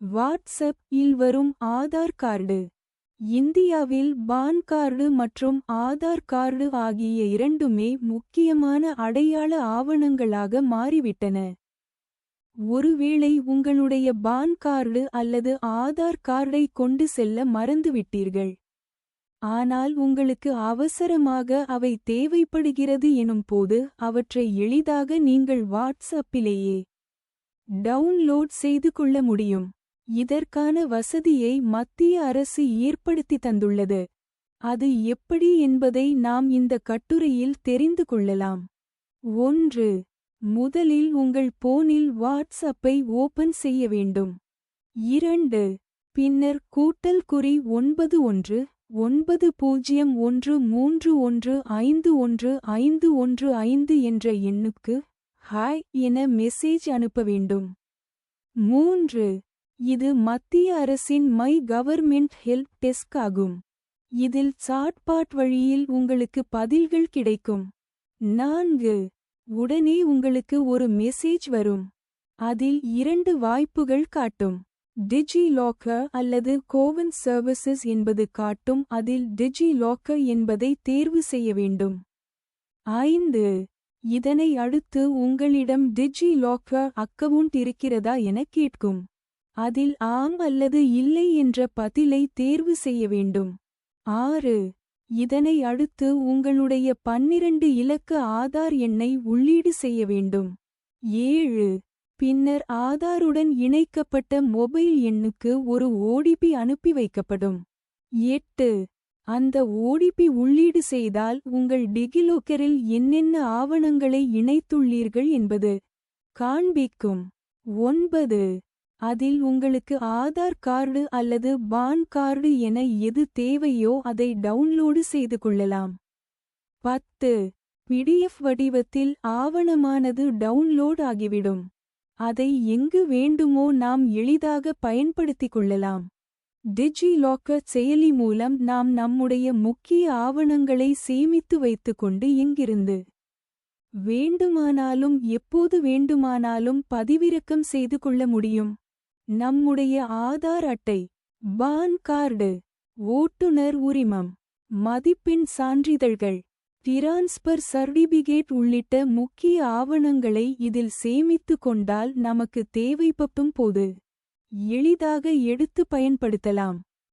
WhatsApp இல் வரும் Aadhaar card. இந்தியாவில் PAN card மற்றும் ஆதார் கார்டு ஆகிய இரண்டுமே முக்கியமான அடையாள ஆவணங்களாக மாறிவிட்டன. ஒருவேளை உங்களுடைய பான் கார்டு அல்லது ஆதார் கார்டை கொண்டு செல்ல மறந்துவிட்டீர்கள். ஆனால் உங்களுக்கு அவசரமாக அவை தேவைப்படுகிறது எனும்போது அவற்றை எளிதாக நீங்கள் வாட்ஸ்அப்பிலேயே டவுன்லோட் செய்து கொள்ள முடியும். இதற்கான வசதியை மத்திய அரசு ஏற்படுத்தி தந்துள்ளது. அது எப்படி என்பதை நாம் இந்த கட்டுரையில் தெரிந்து கொள்ளலாம். 1. முதலில் உங்கள் போனில் வாட்ஸ்அப்பை ஓபன் செய்ய வேண்டும். 2. பின்னர் *91 90131515 என்ற எண்ணுக்கு ஹாய் என மெசேஜ் அனுப்ப வேண்டும். 3. இது மத்திய அரசின் மை கவர்மெண்ட் ஹெல்ப் டெஸ்க் ஆகும். இதில் சாட்பாட் வழியில் உங்களுக்கு பதில்கள் கிடைக்கும். 4. உடனே உங்களுக்கு ஒரு மெசேஜ் வரும். அதில் 2 வாய்ப்புகள் காட்டும். டிஜி லாக்கர் அல்லது கோவன் சர்வீசஸ் என்பது காட்டும். அதில் டிஜி லாக்கர் என்பதை தேர்வு செய்ய வேண்டும். 5. இதனை அடுத்து உங்களிடம் டிஜி லாக்கர் அக்கவுண்ட் இருக்கிறதா என கேட்கும். அதில் ஆம் அல்லது இல்லை என்ற பதிலை தேர்வு செய்ய வேண்டும். 6. இதனை அடுத்து உங்களுடைய 12 இலக்க ஆதார் எண்ணை உள்ளீடு செய்ய வேண்டும். 7. பின்னர் ஆதாருடன் இணைக்கப்பட்ட மொபைல் எண்ணுக்கு ஒரு ஓடிபி அனுப்பி வைக்கப்படும். 8. அந்த ஓடிபி உள்ளீடு செய்தால் உங்கள் டிஜிலாக்கரில் என்னென்ன ஆவணங்களை இணைத்துள்ளீர்கள் என்பது காண்பிக்கும். 9. அதில் உங்களுக்கு ஆதார் கார்டு அல்லது பான் கார்டு என எது தேவையோ அதை டவுன்லோடு செய்து கொள்ளலாம். 10. பிடிஎஃப் வடிவத்தில் ஆவணமானது டவுன்லோட் ஆகிவிடும். அதை எங்கு வேண்டுமோ நாம் எளிதாக பயன்படுத்திக் கொள்ளலாம். டிஜி லாக்கர் செயலி மூலம் நாம் நம்முடைய முக்கிய ஆவணங்களை சேமித்து வைத்துக்கொண்டு எங்கிருந்து வேண்டுமானாலும் எப்போது வேண்டுமானாலும் பதிவிறக்கம் செய்து கொள்ள முடியும். நம்முடைய ஆதார் அட்டை, பான் கார்டு, ஓட்டுநர் உரிமம், மதிப்பெண் சான்றிதழ்கள், டிரான்ஸ்பர் சர்டிபிகேட் உள்ளிட்ட முக்கிய ஆவணங்களை இதில் சேமித்து கொண்டால் நமக்கு தேவைப்படும் போது எளிதாக எடுத்து பயன்படுத்தலாம்.